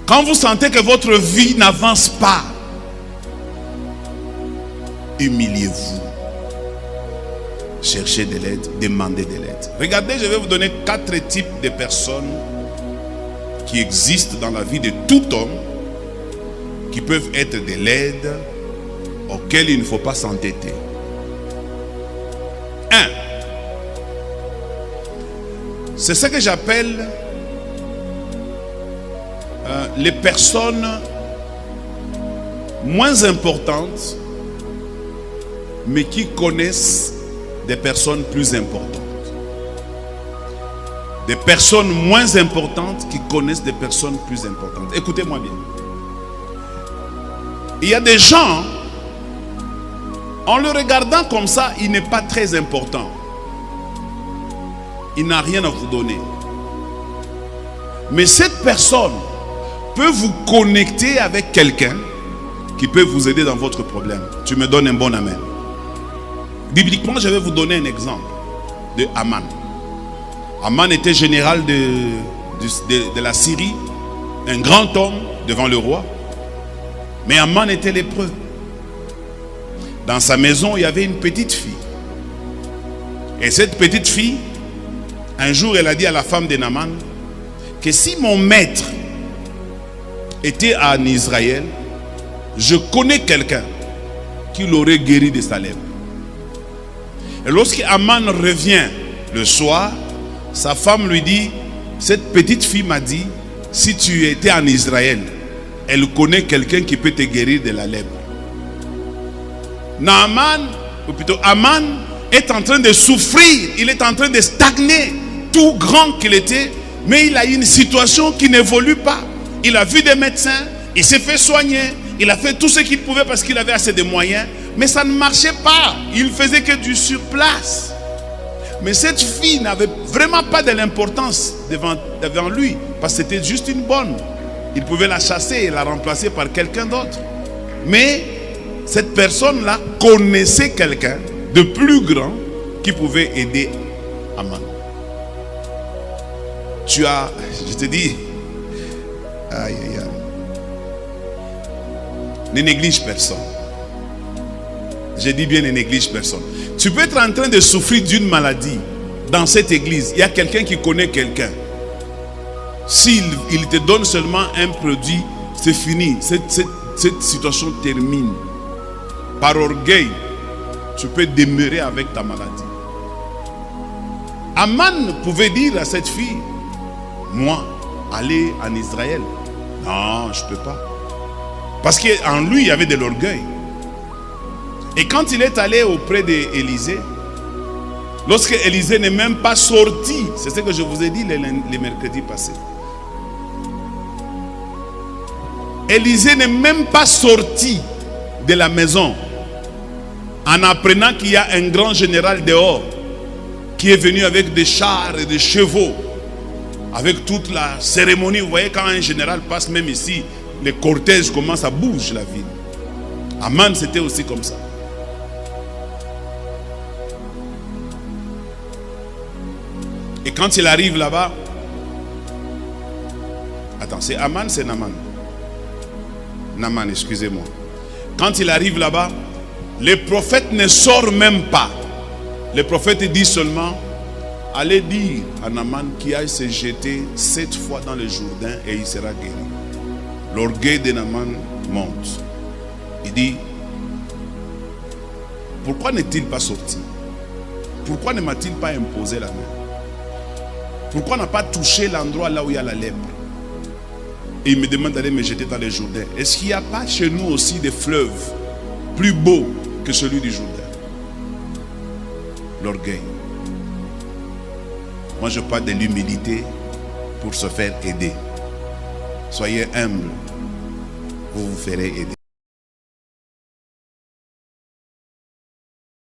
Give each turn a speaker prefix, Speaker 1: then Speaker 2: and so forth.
Speaker 1: Quand vous sentez que votre vie n'avance pas, humiliez-vous. Cherchez de l'aide, demandez de l'aide. Regardez, je vais vous donner 4 types de personnes qui existent dans la vie de tout homme, qui peuvent être de l'aide, auxquelles il ne faut pas s'entêter. 1. C'est ce que j'appelle les personnes moins importantes, mais qui connaissent des personnes plus importantes. Des personnes moins importantes qui connaissent des personnes plus importantes. Écoutez-moi bien. Il y a des gens, en le regardant comme ça, il n'est pas très important. Il n'a rien à vous donner. Mais cette personne peut vous connecter avec quelqu'un qui peut vous aider dans votre problème. Tu me donnes un bon amen. Bibliquement, je vais vous donner un exemple de Aman. Aman était général de la Syrie, un grand homme devant le roi. Mais Aman était lépreux. Dans sa maison, il y avait une petite fille. Et cette petite fille, un jour, elle a dit à la femme de Naaman que si mon maître était en Israël, je connais quelqu'un qui l'aurait guéri de sa lèpre. Et lorsque Aman revient le soir, sa femme lui dit, cette petite fille m'a dit, si tu étais en Israël, elle connaît quelqu'un qui peut te guérir de la lèpre. Naaman, ou plutôt Aman, est en train de souffrir, il est en train de stagner, tout grand qu'il était, mais il a une situation qui n'évolue pas. Il a vu des médecins, il s'est fait soigner, il a fait tout ce qu'il pouvait parce qu'il avait assez de moyens, mais ça ne marchait pas. Il faisait que du surplace. Mais cette fille n'avait vraiment pas de l'importance devant lui, parce que c'était juste une bonne. Il pouvait la chasser et la remplacer par quelqu'un d'autre. Mais cette personne-là connaissait quelqu'un de plus grand qui pouvait aider Aman. Tu as, je te dis, aïe aïe aïe, ne néglige personne. Je dis bien ne néglige personne. Tu peux être en train de souffrir d'une maladie dans cette église. Il y a quelqu'un qui connaît quelqu'un. S'il te donne seulement un produit, c'est fini. Cette situation termine. Par orgueil, tu peux demeurer avec ta maladie. Aman pouvait dire à cette fille, moi, aller en Israël. Non, je ne peux pas. Parce qu'en lui, il y avait de l'orgueil. Et quand il est allé auprès d'Élisée, lorsque Élisée n'est même pas sorti, c'est ce que je vous ai dit les mercredis passés. Élisée n'est même pas sorti de la maison en apprenant qu'il y a un grand général dehors qui est venu avec des chars et des chevaux, avec toute la cérémonie. Vous voyez, quand un général passe, même ici, les cortèges commencent à bouger la ville. Aman, c'était aussi comme ça. Et quand il arrive là-bas, attends, c'est Aman, c'est Naaman. Naaman, excusez-moi. Quand il arrive là-bas, le prophète ne sort même pas. Le prophète dit seulement, allez dire à Naaman qu'il aille se jeter 7 fois dans le Jourdain et il sera guéri. L'orgueil de Naaman monte. Il dit, pourquoi n'est-il pas sorti? Pourquoi ne m'a-t-il pas imposé la main? Pourquoi n'a pas touché l'endroit là où il y a la lèpre? Et il me demande d'aller me jeter dans le Jourdain. Est-ce qu'il n'y a pas chez nous aussi des fleuves plus beaux que celui du Jourdain? L'orgueil. Moi je parle de l'humilité pour se faire aider. Soyez humble, vous vous ferez aider.